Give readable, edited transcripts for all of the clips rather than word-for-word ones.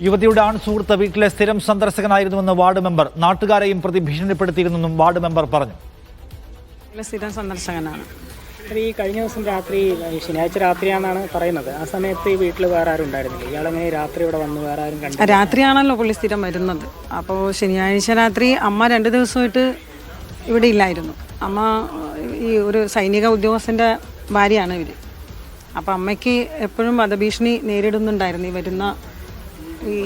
യുവതിയുടെ സുഹൃത്ത് വീട്ടിലെ സ്ഥിരം സന്ദർശകനായിരുന്നുവെന്ന് വാർഡ് മെമ്പർ. നാട്ടുകാരെയും പ്രതി ഭീഷണിപ്പെടുത്തിയിരുന്നെന്നും വാർഡ് മെമ്പർ പറഞ്ഞു. സ്ഥിരം സന്ദർശകനാണ്. ഈ കഴിഞ്ഞ ദിവസം രാത്രി, ശനിയാഴ്ച രാത്രിയാണെന്നാണ് പറയുന്നത്. ആ സമയത്ത് ഈ വീട്ടിൽ വേറെ ആരും ഉണ്ടായിരുന്നില്ല. ഇയാളെങ്ങനെ രാത്രി ഇവിടെ വന്ന് വേറെ ആരും കണ്ടു? രാത്രിയാണല്ലോ പുള്ളി സ്ഥിരം വരുന്നത്. അപ്പോൾ ശനിയാഴ്ച രാത്രി അമ്മ 2 ദിവസമായിട്ട് ഇവിടെ ഇല്ലായിരുന്നു. അമ്മ ഈ ഒരു സൈനിക ഉദ്യോഗസ്ഥൻ്റെ ഭാര്യയാണ് ഇവർ. അപ്പോൾ അമ്മയ്ക്ക് എപ്പോഴും വധഭീഷണി നേരിടുന്നുണ്ടായിരുന്നു ഈ വരുന്ന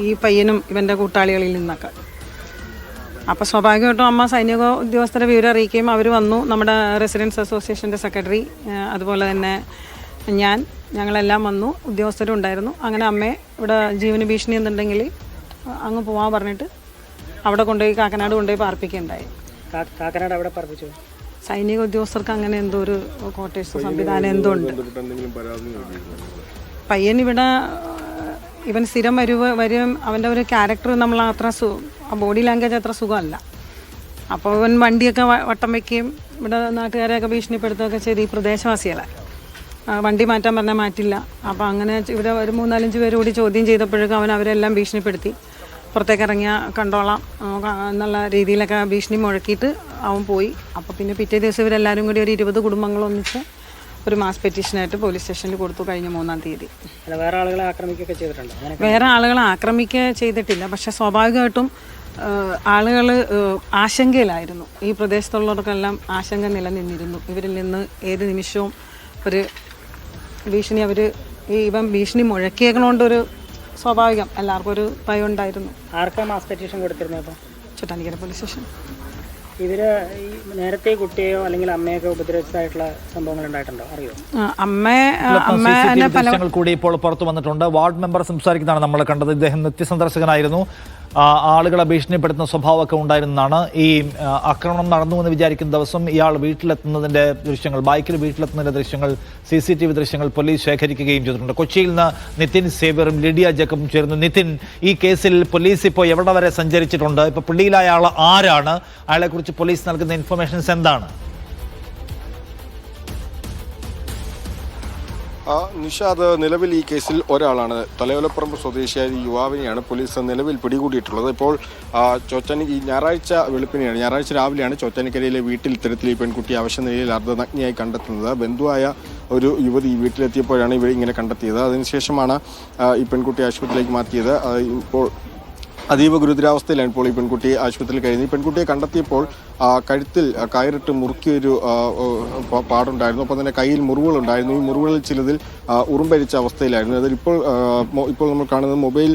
ഈ പയ്യനും ഇവൻ്റെ കൂട്ടാളികളിൽ നിന്നൊക്കെ. അപ്പോൾ സ്വാഭാവികമായിട്ടും അമ്മ സൈനിക ഉദ്യോഗസ്ഥരെ വിവരം അറിയിക്കുകയും അവർ വന്നു. നമ്മുടെ റെസിഡൻസ് അസോസിയേഷൻ്റെ സെക്രട്ടറി, അതുപോലെ തന്നെ ഞങ്ങളെല്ലാം വന്നു, ഉദ്യോഗസ്ഥരും ഉണ്ടായിരുന്നു. അങ്ങനെ അമ്മയെ ഇവിടെ ജീവന് ഭീഷണി എന്നുണ്ടെങ്കിൽ അങ്ങ് പോകാൻ പറഞ്ഞിട്ട് അവിടെ കൊണ്ടുപോയി കാക്കനാട് കൊണ്ടുപോയി പാർപ്പിക്കുകയുണ്ടായി. കാക്കനാട് അവിടെ പാർപ്പിച്ചു? സൈനിക ഉദ്യോഗസ്ഥർക്ക് അങ്ങനെ എന്തോ ഒരു ക്വാർട്ടേഴ്സ് സംവിധാനം എന്തോ ഉണ്ട്. പയ്യൻ ഇവിടെ ഇവൻ സ്ഥിരം വരും. അവൻ്റെ ഒരു ക്യാരക്ടർ നമ്മൾ അത്ര ബോഡി ലാംഗ്വേജ് അത്ര സുഖമല്ല. അപ്പോൾ ഇവൻ വണ്ടിയൊക്കെ വട്ടം വയ്ക്കുകയും ഇവിടെ നാട്ടുകാരെയൊക്കെ ഭീഷണിപ്പെടുത്തുകയൊക്കെ ചെയ്ത് ഈ പ്രദേശവാസികളെ വണ്ടി മാറ്റാൻ പറഞ്ഞാൽ മാറ്റില്ല. അപ്പോൾ അങ്ങനെ ഇവിടെ ഒരു 3-4 പേര് കൂടി ചോദ്യം ചെയ്തപ്പോഴേക്കും അവരെല്ലാം ഭീഷണിപ്പെടുത്തി പുറത്തേക്ക് ഇറങ്ങിയാൽ കണ്ടോളാം എന്നുള്ള രീതിയിലൊക്കെ ഭീഷണി മുഴക്കിയിട്ട് അവൻ പോയി. അപ്പോൾ പിന്നെ പിറ്റേ ദിവസം ഇവരെല്ലാവരും കൂടി ഒരു 20 കുടുംബങ്ങളൊന്നിച്ച് ഒരു മാസ് പെറ്റീഷനായിട്ട് പോലീസ് സ്റ്റേഷനിൽ കൊടുത്തു കഴിഞ്ഞ 3-ാം തീയതി. വേറെ ആളുകളെ ആക്രമിക്കുകയൊക്കെ ചെയ്തിട്ടുണ്ടോ? വേറെ ആളുകളെ ആക്രമിക്കുക ചെയ്തിട്ടില്ല. പക്ഷെ സ്വാഭാവികമായിട്ടും ആളുകൾ ആശങ്കയിലായിരുന്നു. ഈ പ്രദേശത്തുള്ളവർക്കെല്ലാം ആശങ്ക നിലനിന്നിരുന്നു. ഇവരിൽ നിന്ന് ഏത് നിമിഷവും ഒരു ഭീഷണി ഇവൻ ഭീഷണി മുഴക്കിയതുകൊണ്ടൊരു സ്വാഭാവികം എല്ലാവർക്കും ഒരു ഭയം ഉണ്ടായിരുന്നു. ആർക്കാ മാസ് പെറ്റീഷൻ കൊടുത്തിരുന്നത്? അപ്പോൾ ചോറ്റാനിക്കര പോലീസ് സ്റ്റേഷൻ. ഇവര് ഈ നേരത്തെ കുട്ടിയെയോ അല്ലെങ്കിൽ അമ്മയൊക്കെ ഉപദ്രവിച്ചതായിട്ടുള്ള സംഭവങ്ങൾ ഉണ്ടായിട്ടുണ്ടോ? അറിയോ? ദൃശ്യങ്ങൾ കൂടി ഇപ്പോൾ പുറത്തു വന്നിട്ടുണ്ട്. വാർഡ് മെമ്പർ സംസാരിക്കുന്നതാണ് നമ്മൾ കണ്ടത്. ഇദ്ദേഹം നിത്യസന്ദർശകനായിരുന്നു. ആളുകളെ ഭീഷണിപ്പെടുത്തുന്ന സ്വഭാവമൊക്കെ ഉണ്ടായിരുന്നതാണ്. ഈ ആക്രമണം നടന്നുവെന്ന് വിചാരിക്കുന്ന ദിവസം ഇയാൾ വീട്ടിലെത്തുന്നതിന്റെ ദൃശ്യങ്ങൾ, ബൈക്കിൽ വീട്ടിലെത്തുന്നതിന്റെ ദൃശ്യങ്ങൾ, CCTV ദൃശ്യങ്ങൾ പോലീസ് ശേഖരിക്കുകയും ചെയ്തിട്ടുണ്ട്. കൊച്ചിയിൽ നിന്ന് നിതിൻ സേവ്യറും ലിഡിയ ജേക്കബും ചേർന്നു. നിതിൻ, ഈ കേസിൽ പോലീസ് ഇപ്പോൾ എവിടെ വരെ സഞ്ചരിച്ചിട്ടുണ്ട്? ഇപ്പോൾ പിടിയിലായ ആൾ ആരാണ്? അയാളെക്കുറിച്ച് പോലീസ് നൽകുന്ന ഇൻഫർമേഷൻസ് എന്താണ്? നിഷാദ്, നിലവിൽ ഈ കേസിൽ ഒരാളാണ്, തലയോലപ്പറമ്പ് സ്വദേശിയായ യുവാവിനെയാണ് പോലീസ് നിലവിൽ പിടികൂടിയിട്ടുള്ളത്. ഇപ്പോൾ ഈ ഞായറാഴ്ച വെളുപ്പിനെയാണ്, ഞായറാഴ്ച രാവിലെയാണ് ചോറ്റാനിക്കരയിലെ വീട്ടിൽ ഇത്തരത്തിൽ ഈ പെൺകുട്ടി അവശനിലയിൽ അർദ്ധനഗ്നിയായി കണ്ടെത്തുന്നത്. ബന്ധുവായ ഒരു യുവതി ഈ വീട്ടിലെത്തിയപ്പോഴാണ് ഇവർ ഇങ്ങനെ കണ്ടെത്തിയത്. അതിനുശേഷമാണ് ഈ പെൺകുട്ടി ആശുപത്രിയിലേക്ക് മാറ്റിയത്. ഇപ്പോൾ അതീവ ഗുരുതരാവസ്ഥയിലാണ് ഇപ്പോൾ ഈ പെൺകുട്ടി ആശുപത്രിയിൽ കഴിയുന്നത്. ഈ പെൺകുട്ടിയെ കണ്ടെത്തിയപ്പോൾ കഴുത്തിൽ കയറിട്ട് മുറുക്കിയൊരു പാടുണ്ടായിരുന്നു. അപ്പോൾ തന്നെ കയ്യിൽ മുറിവുകളുണ്ടായിരുന്നു. ഈ മുറിവുകളിൽ ചിലതിൽ ഉറുമ്പരിച്ച അവസ്ഥയിലായിരുന്നു. അതിൽ ഇപ്പോൾ നമ്മൾ കാണുന്നത് മൊബൈൽ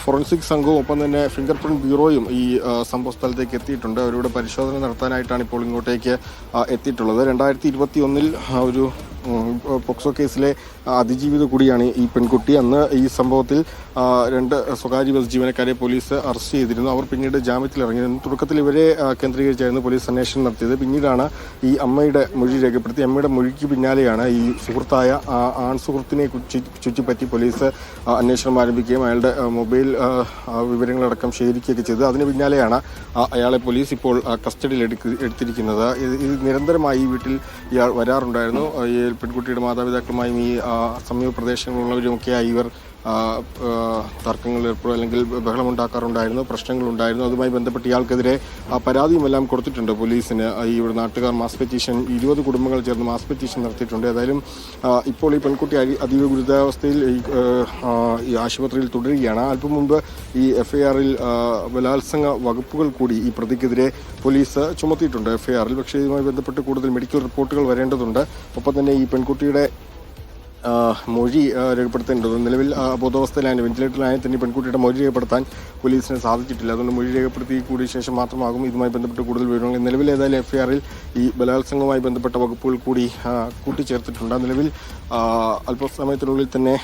ഫോറൻസിക് സംഘവും ഒപ്പം തന്നെ ഫിംഗർ പ്രിന്റ് ബ്യൂറോയും ഈ സംഭവ സ്ഥലത്തേക്ക് എത്തിയിട്ടുണ്ട്. അവരുടെ പരിശോധന നടത്താനായിട്ടാണ് ഇപ്പോൾ ഇങ്ങോട്ടേക്ക് എത്തിയിട്ടുള്ളത്. 2021 ഒരു പോക്സോ കേസിലെ അതിജീവിത കൂടിയാണ് ഈ പെൺകുട്ടി. അന്ന് ഈ സംഭവത്തിൽ 2 സ്വകാര്യ ബസ് ജീവനക്കാരെ പോലീസ് അറസ്റ്റ് ചെയ്തിരുന്നു. അവർ പിന്നീട് ജാമ്യത്തിലിറങ്ങിയിരുന്നു. തുടക്കത്തിൽ ഇവരെ കേന്ദ്രീകരിച്ചായിരുന്നു പോലീസ് അന്വേഷണം നടത്തിയത്. പിന്നീടാണ് ഈ അമ്മയുടെ മൊഴി രേഖപ്പെടുത്തി. അമ്മയുടെ മൊഴിക്ക് പിന്നാലെയാണ് ഈ സുഹൃത്തായ ആൺ സുഹൃത്തിനെ ചുറ്റിപ്പറ്റി പോലീസ് അന്വേഷണം ആരംഭിക്കുകയും അയാളുടെ മൊബൈൽ വിവരങ്ങളടക്കം ശേഖരിക്കുകയൊക്കെ ചെയ്തത്. അതിന് പിന്നാലെയാണ് അയാളെ പോലീസ് ഇപ്പോൾ കസ്റ്റഡിയിൽ എടുത്തിരിക്കുന്നത്. ഇത് നിരന്തരമായി ഈ വീട്ടിൽ ഇയാൾ വരാറുണ്ടായിരുന്നു. ഈ പെൺകുട്ടിയുടെ മാതാപിതാക്കളുമായും ഈ സമീപ പ്രദേശങ്ങളിലുള്ളവരുമൊക്കെയായി ഇവർ തർക്കങ്ങൾ ഏർപ്പെടുക അല്ലെങ്കിൽ ബഹളമുണ്ടാക്കാറുണ്ടായിരുന്നു, പ്രശ്നങ്ങളുണ്ടായിരുന്നു. അതുമായി ബന്ധപ്പെട്ട് ഇയാൾക്കെതിരെ പരാതിയുമെല്ലാം കൊടുത്തിട്ടുണ്ട് പോലീസിന്. ഈ ഇവിടെ നാട്ടുകാർ മാസ് പെറ്റീഷൻ 20 കുടുംബങ്ങൾ ചേർന്ന് മാസ് പെറ്റീഷൻ നടത്തിയിട്ടുണ്ട്. ഏതായാലും ഇപ്പോൾ ഈ പെൺകുട്ടി അതീവ ഗുരുതരാവസ്ഥയിൽ ഈ ആശുപത്രിയിൽ തുടരുകയാണ്. അല്പം മുമ്പ് ഈ FIR-ൽ ബലാത്സംഗ വകുപ്പുകൾ കൂടി ഈ പ്രതിക്കെതിരെ പോലീസ് ചുമത്തിയിട്ടുണ്ട് FIR-ൽ. പക്ഷേ ഇതുമായി ബന്ധപ്പെട്ട് കൂടുതൽ മെഡിക്കൽ റിപ്പോർട്ടുകൾ വരേണ്ടതുണ്ട്. ഒപ്പം തന്നെ ഈ പെൺകുട്ടിയുടെ മൊഴി രേഖപ്പെടുത്തേണ്ടത്. നിലവിൽ ബോധാവസ്ഥയിലായ വെന്റിലേറ്ററിലായ തന്നെ പെൺകുട്ടിയുടെ മൊഴി രേഖപ്പെടുത്താൻ പോലീസിന് സാധിച്ചിട്ടില്ല. അതുകൊണ്ട് മൊഴി രേഖപ്പെടുത്തി കൂടിയ ശേഷം മാത്രമാകും ഇതുമായി ബന്ധപ്പെട്ട് കൂടുതൽ വിവരങ്ങൾ. നിലവിൽ ഏതായാലും FIR-ൽ ഈ ബലാത്സംഗവുമായി ബന്ധപ്പെട്ട വകുപ്പുകൾ കൂടി കൂട്ടിച്ചേർത്തിട്ടുണ്ട്. നിലവിൽ അല്പസമയത്തിനുള്ളിൽ തന്നെ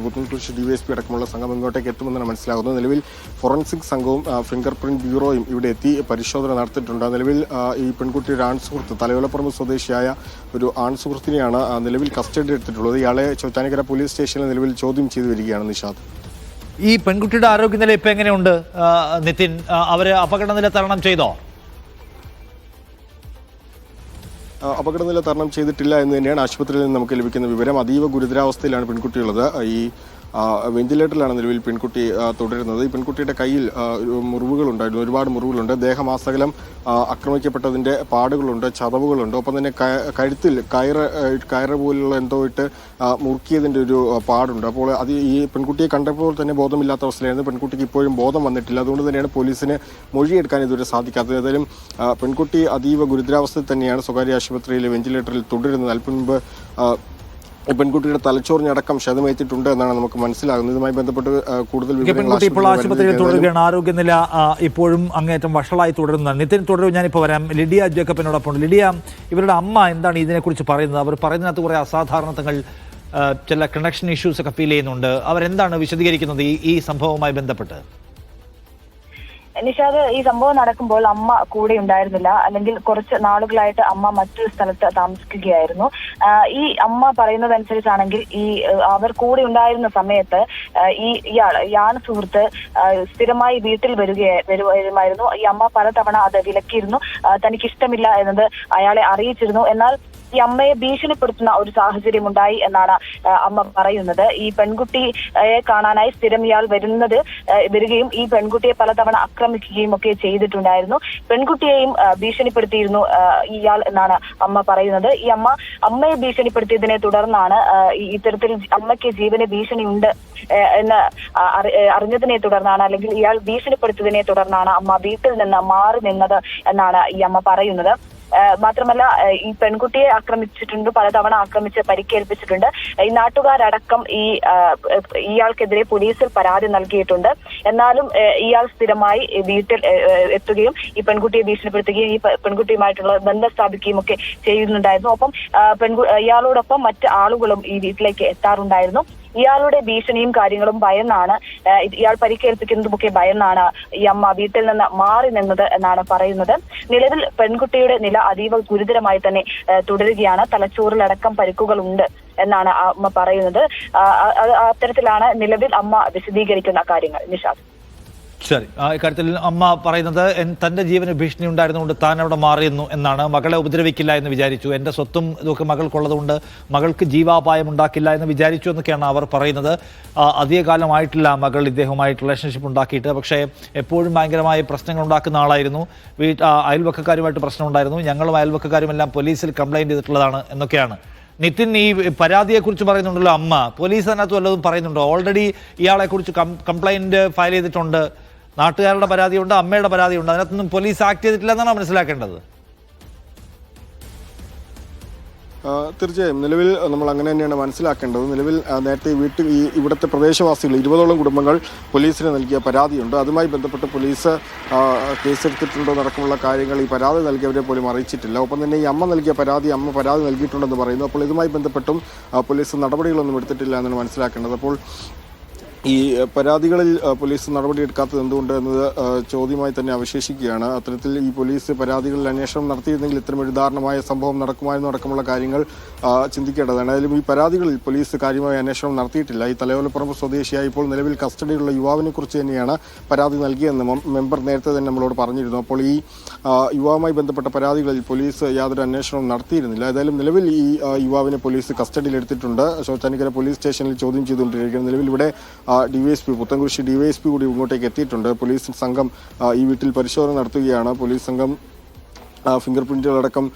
പുത്തൻകുരിശ് DYSP അടക്കമുള്ള സംഘം ഇങ്ങോട്ടേക്ക് എത്തുമെന്നാണ് മനസ്സിലാകുന്നത്. നിലവിൽ ഫോറൻസിക് സംഘവും ഫിംഗർ പ്രിന്റ് ബ്യൂറോയും ഇവിടെ എത്തി പരിശോധന നടത്തിയിട്ടുണ്ട്. നിലവിൽ ഈ പെൺകുട്ടിയുടെ ആൺസുഹൃത്ത്, തലയോലപ്പറമ്പ് സ്വദേശിയായ ഒരു ആൺസുഹൃത്തിനെയാണ് നിലവിൽ കസ്റ്റഡി എടുത്തിട്ടുള്ളത്. ഇയാളെ ചോറ്റാനിക്കര പോലീസ് സ്റ്റേഷനിൽ നിലവിൽ ചോദ്യം ചെയ്തു വരികയാണ്. നിഷാദ്, ഈ പെൺകുട്ടിയുടെ ആരോഗ്യനില ഇപ്പൊ എങ്ങനെയുണ്ട് നിതിൻ? അവര് അപകടനില തരണം ചെയ്തോ? അപകടനില തരണം ചെയ്തിട്ടില്ല എന്ന് തന്നെയാണ് ആശുപത്രിയിൽ നിന്ന് നമുക്ക് ലഭിക്കുന്ന വിവരം. അതീവ ഗുരുതരാവസ്ഥയിലാണ് പെൺകുട്ടിയുള്ളത്. ഈ വെന്റിലേറ്ററിലാണ് നിലവിൽ പെൺകുട്ടി തുടരുന്നത്. ഈ പെൺകുട്ടിയുടെ കയ്യിൽ മുറിവുകളുണ്ടായിരുന്നു, ഒരുപാട് മുറിവുകളുണ്ട്. ദേഹമാസകലം ആക്രമിക്കപ്പെട്ടതിൻ്റെ പാടുകളുണ്ട്, ചതവുകളുണ്ട്. ഒപ്പം തന്നെ കഴുത്തിൽ കയറ് പോലുള്ള എന്തോ ഇട്ട് മുറുക്കിയതിൻ്റെ ഒരു പാടുണ്ട്. അപ്പോൾ അത് ഈ പെൺകുട്ടിയെ കണ്ടപ്പോൾ തന്നെ ബോധമില്ലാത്ത അവസ്ഥയിലായിരുന്നു. പെൺകുട്ടിക്ക് ഇപ്പോഴും ബോധം വന്നിട്ടില്ല. അതുകൊണ്ട് തന്നെയാണ് പോലീസിന് മൊഴിയെടുക്കാൻ ഇതുവരെ സാധിക്കാത്തത്. ഏതായാലും പെൺകുട്ടി അതീവ ഗുരുതരാവസ്ഥയിൽ തന്നെയാണ് സ്വകാര്യ ആശുപത്രിയിലെ വെന്റിലേറ്ററിൽ തുടരുന്നത്. അല്പം മുൻപ് പെൺകുട്ടിയുടെ തലച്ചോറിനടക്കം ക്ഷതമേറ്റിട്ടുണ്ട് എന്നാണ് നമുക്ക് മനസ്സിലാകുന്നത്. ഇതുമായി ബന്ധപ്പെട്ട് കൂടുതൽ പെൺകുട്ടി ഇപ്പോൾ ആശുപത്രിയിൽ തുടരുകയാണ്. ആരോഗ്യനില ഇപ്പോഴും അങ്ങേറ്റം വഷളായി തുടരുന്നതാണ്. നിതിൻ തുടരും, ഞാനിപ്പോൾ വരാം. ലിഡിയ ജേക്കബിനോടൊപ്പം. ലിഡിയ, ഇവരുടെ അമ്മ എന്താണ് ഇതിനെക്കുറിച്ച് പറയുന്നത്? അവർ പറയുന്നതിനകത്ത് കുറേ അസാധാരണതകൾ, ചില കണക്ഷൻ ഇഷ്യൂസ് ഒക്കെ ഫീൽ ചെയ്യുന്നുണ്ട്. അവരെന്താണ് വിശദീകരിക്കുന്നത് ഈ സംഭവവുമായി ബന്ധപ്പെട്ട്? നിഷാദ്, ഈ സംഭവം നടക്കുമ്പോൾ അമ്മ കൂടെ ഉണ്ടായിരുന്നില്ല. അല്ലെങ്കിൽ കുറച്ച് നാളുകളായിട്ട് അമ്മ മറ്റൊരു സ്ഥലത്ത് താമസിക്കുകയായിരുന്നു. ഈ അമ്മ പറയുന്നതനുസരിച്ചാണെങ്കിൽ അവർ കൂടെ ഉണ്ടായിരുന്ന സമയത്ത് ഇയാൾ സുഹൃത്ത് സ്ഥിരമായി വീട്ടിൽ വരുമായിരുന്നു. ഈ അമ്മ പലതവണ അത് വിലക്കിയിരുന്നു. തനിക്കിഷ്ടമില്ല എന്നത് അയാളെ അറിയിച്ചിരുന്നു. എന്നാൽ ഈ അമ്മയെ ഭീഷണിപ്പെടുത്തുന്ന ഒരു സാഹചര്യം ഉണ്ടായി എന്നാണ് അമ്മ പറയുന്നത്. ഈ പെൺകുട്ടിയെ കാണാനായി സ്ഥിരം ഇയാൾ വരികയും ഈ പെൺകുട്ടിയെ പലതവണ ആക്രമിക്കുകയും ഒക്കെ ചെയ്തിട്ടുണ്ടായിരുന്നു. പെൺകുട്ടിയെയും ഭീഷണിപ്പെടുത്തിയിരുന്നു ഇയാൾ എന്നാണ് അമ്മ പറയുന്നത്. ഈ അമ്മയെ ഭീഷണിപ്പെടുത്തിയതിനെ തുടർന്നാണ് ഇത്തരത്തിൽ അമ്മയ്ക്ക് ജീവന് ഭീഷണിയുണ്ട് എന്ന് അറിഞ്ഞതിനെ തുടർന്നാണ്, അല്ലെങ്കിൽ ഇയാൾ ഭീഷണിപ്പെടുത്തിയതിനെ തുടർന്നാണ് അമ്മ വീട്ടിൽ നിന്ന് മാറി നിന്നത് എന്നാണ് ഈ അമ്മ പറയുന്നത്. മാത്രമല്ല, ഈ പെൺകുട്ടിയെ ആക്രമിച്ചിട്ടുണ്ട്, പലതവണ ആക്രമിച്ച് പരിക്കേൽപ്പിച്ചിട്ടുണ്ട്. ഈ നാട്ടുകാരടക്കം ഇയാൾക്കെതിരെ പോലീസിൽ പരാതി നൽകിയിട്ടുണ്ട്. എന്നാലും ഇയാൾ സ്ഥിരമായി വീട്ടിൽ എത്തുകയും ഈ പെൺകുട്ടിയെ ഭീഷണിപ്പെടുത്തുകയും ഈ പെൺകുട്ടിയുമായിട്ടുള്ള ബന്ധം സ്ഥാപിക്കുകയും ഒക്കെ ചെയ്യുന്നുണ്ടായിരുന്നു. ഒപ്പം ഇയാളോടൊപ്പം മറ്റ് ആളുകളും ഈ വീട്ടിലേക്ക് എത്താറുണ്ടായിരുന്നു. ഇയാളുടെ ഭീഷണിയും കാര്യങ്ങളും ഭയന്നാണ്, ഇയാൾ പരിക്കേൽപ്പിക്കുന്നതുമൊക്കെ ഭയന്നാണ് ഈ അമ്മ വീട്ടിൽ നിന്ന് മാറി നിന്നത് എന്നാണ് പറയുന്നത്. നിലവിൽ പെൺകുട്ടിയുടെ നില അതീവ ഗുരുതരമായി തന്നെ തുടരുകയാണ്. തലച്ചോറിലടക്കം പരിക്കുകളുണ്ട് എന്നാണ് അമ്മ പറയുന്നത്. അത്തരത്തിലാണ് നിലവിൽ അമ്മ വിശദീകരിക്കുന്ന കാര്യങ്ങൾ. നിഷാദ്, ശരി, ഇക്കാര്യത്തിൽ അമ്മ പറയുന്നത് തൻ്റെ ജീവന് ഭീഷണി ഉണ്ടായിരുന്നുകൊണ്ട് താൻ അവിടെ മാറിയെന്നു എന്നാണ്. മകളെ ഉപദ്രവിക്കില്ല എന്ന് വിചാരിച്ചു, എൻ്റെ സ്വത്തും ഇതൊക്കെ മകൾക്കുള്ളതുകൊണ്ട് മകൾക്ക് ജീവാപായം ഉണ്ടാക്കില്ല എന്ന് വിചാരിച്ചു എന്നൊക്കെയാണ് അവർ പറയുന്നത്. അധികകാലമായിട്ടില്ല മകൾ ഇദ്ദേഹവുമായിട്ട് റിലേഷൻഷിപ്പ് ഉണ്ടാക്കിയിട്ട്. പക്ഷേ എപ്പോഴും ഭയങ്കരമായ പ്രശ്നങ്ങൾ ഉണ്ടാക്കുന്ന ആളായിരുന്നു. അയൽവക്കക്കാരുമായിട്ട് പ്രശ്നമുണ്ടായിരുന്നു. ഞങ്ങളും അയൽവക്കക്കാരുമെല്ലാം പോലീസിൽ കംപ്ലൈൻറ്റ് ചെയ്തിട്ടുള്ളതാണ് എന്നൊക്കെയാണ്. നിതിൻ, ഈ പരാതിയെക്കുറിച്ച് പറയുന്നുണ്ടല്ലോ അമ്മ, പോലീസ് അതിനകത്ത് വല്ലതും പറയുന്നുണ്ടോ? ഓൾറെഡി ഇയാളെക്കുറിച്ച് കംപ്ലൈൻറ്റ് ഫയൽ ചെയ്തിട്ടുണ്ട്, നാട്ടുകാരുടെ പരാതിയുണ്ട്, അമ്മയുടെ പരാതിയുണ്ട്. അതിനകത്തൊന്നും പോലീസ് ആക്ട് ചെയ്തിട്ടില്ല എന്നാണ് മനസ്സിലാക്കേണ്ടത്. തീർച്ചയായും നിലവിൽ നമ്മൾ അങ്ങനെ തന്നെയാണ് മനസ്സിലാക്കേണ്ടത്. നിലവിൽ നേരത്തെ ഇവിടുത്തെ പ്രദേശവാസികൾ 20ഓളം കുടുംബങ്ങൾ പോലീസിന് നൽകിയ പരാതിയുണ്ട്. അതുമായി ബന്ധപ്പെട്ട് പോലീസ് കേസെടുത്തിട്ടുണ്ടോ നടക്കമുള്ള കാര്യങ്ങൾ ഈ പരാതി നൽകിയവരെ പോലും അറിയിച്ചിട്ടില്ല. ഒപ്പം തന്നെ ഈ അമ്മ പരാതി നൽകിയിട്ടുണ്ടെന്ന് പറയുന്നു. അപ്പോൾ ഇതുമായി ബന്ധപ്പെട്ടും പോലീസ് നടപടികളൊന്നും എടുത്തിട്ടില്ല എന്നാണ് മനസ്സിലാക്കേണ്ടത്. അപ്പോൾ ഈ പരാതികളിൽ പോലീസ് നടപടിയെടുക്കാത്തത് എന്തുകൊണ്ട് എന്നത് ചോദ്യമായി തന്നെ അവശേഷിക്കുകയാണ്. അത്തരത്തിൽ ഈ പോലീസ് പരാതികളിൽ അന്വേഷണം നടത്തിയിരുന്നെങ്കിൽ ഇത്തരമൊരു ദാരുണമായ സംഭവം നടക്കുമായിരുന്നു അടക്കമുള്ള കാര്യങ്ങൾ ചിന്തിക്കേണ്ടതാണ്. ഏതായാലും ഈ പരാതികളിൽ പോലീസ് കാര്യമായ അന്വേഷണം നടത്തിയിട്ടില്ല. ഈ തലയോലപ്പറമ്പ് സ്വദേശിയായി ഇപ്പോൾ നിലവിൽ കസ്റ്റഡിയിലുള്ള യുവാവിനെ കുറിച്ച് തന്നെയാണ് പരാതി നൽകിയെന്ന് മെമ്പർ നേരത്തെ തന്നെ നമ്മളോട് പറഞ്ഞിരുന്നു. അപ്പോൾ ഈ യുവാവുമായി ബന്ധപ്പെട്ട പരാതികളിൽ പോലീസ് യാതൊരു അന്വേഷണവും നടത്തിയിരുന്നില്ല. ഏതായാലും നിലവിൽ ഈ യുവാവിനെ പോലീസ് കസ്റ്റഡിയിലെടുത്തിട്ടുണ്ട്. ചോറ്റാനിക്കര പോലീസ് സ്റ്റേഷനിൽ ചോദ്യം ചെയ്തുകൊണ്ടിരിക്കുകയാണ്. നിലവിൽ ഇവിടെ ഡിവൈഎസ്പി പുത്തൻകുരിശി ഡിവൈഎസ്പി കൂടി ഇങ്ങോട്ടേക്ക് എത്തിയിട്ടുണ്ട്. പോലീസ് സംഘം ഈ വീട്ടിൽ പരിശോധന നടത്തുകയാണ്. പോലീസ് സംഘം ഫിംഗർ പ്രിന്റുകളടക്കം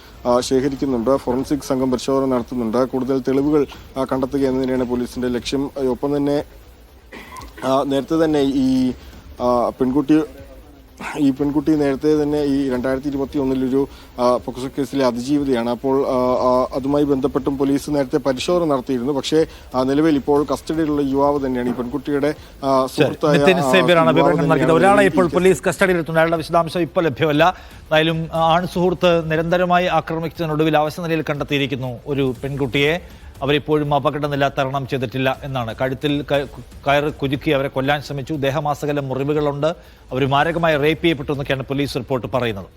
ശേഖരിക്കുന്നുണ്ട്. ഫോറൻസിക് സംഘം പരിശോധന നടത്തുന്നുണ്ട്. കൂടുതൽ തെളിവുകൾ കണ്ടെത്തുക എന്നതിനാണ് പോലീസിന്റെ ലക്ഷ്യം. ഒപ്പം തന്നെ നേരത്തെ തന്നെ ഈ പെൺകുട്ടി നേരത്തെ തന്നെ ഈ 2021 പോക്സോ കേസിലെ അതിജീവിതയാണ്. അപ്പോൾ അതുമായി ബന്ധപ്പെട്ടും പോലീസ് നേരത്തെ പരിശോധന നടത്തിയിരുന്നു. പക്ഷേ നിലവിൽ ഇപ്പോൾ കസ്റ്റഡിയിലുള്ള യുവാവ് തന്നെയാണ് ഈ പെൺകുട്ടിയുടെ സുഹൃത്തായ ഒരാളെ ഇപ്പോൾ പോലീസ് കസ്റ്റഡിയിലെത്തുന്നു. അയാളുടെ വിശദാംശം ഇപ്പോൾ ലഭ്യമല്ല. എന്തായാലും സുഹൃത്ത് നിരന്തരമായി ആക്രമിച്ചതിനൊടുവിൽ അവശ നിലയിൽ കണ്ടെത്തിയിരിക്കുന്നു ഒരു പെൺകുട്ടിയെ. അവരിപ്പോഴും അപകടനില തരണം ചെയ്തിട്ടില്ല എന്നാണ്. കഴുത്തിൽ കയറ് കുരുക്കി അവരെ കൊല്ലാൻ ശ്രമിച്ചു. ദേഹമാസകലം മുറിവുകളുണ്ട്. അവർ മാരകമായി റേപ്പ് ചെയ്യപ്പെട്ടു എന്നൊക്കെയാണ് പോലീസ് റിപ്പോർട്ട് പറയുന്നത്.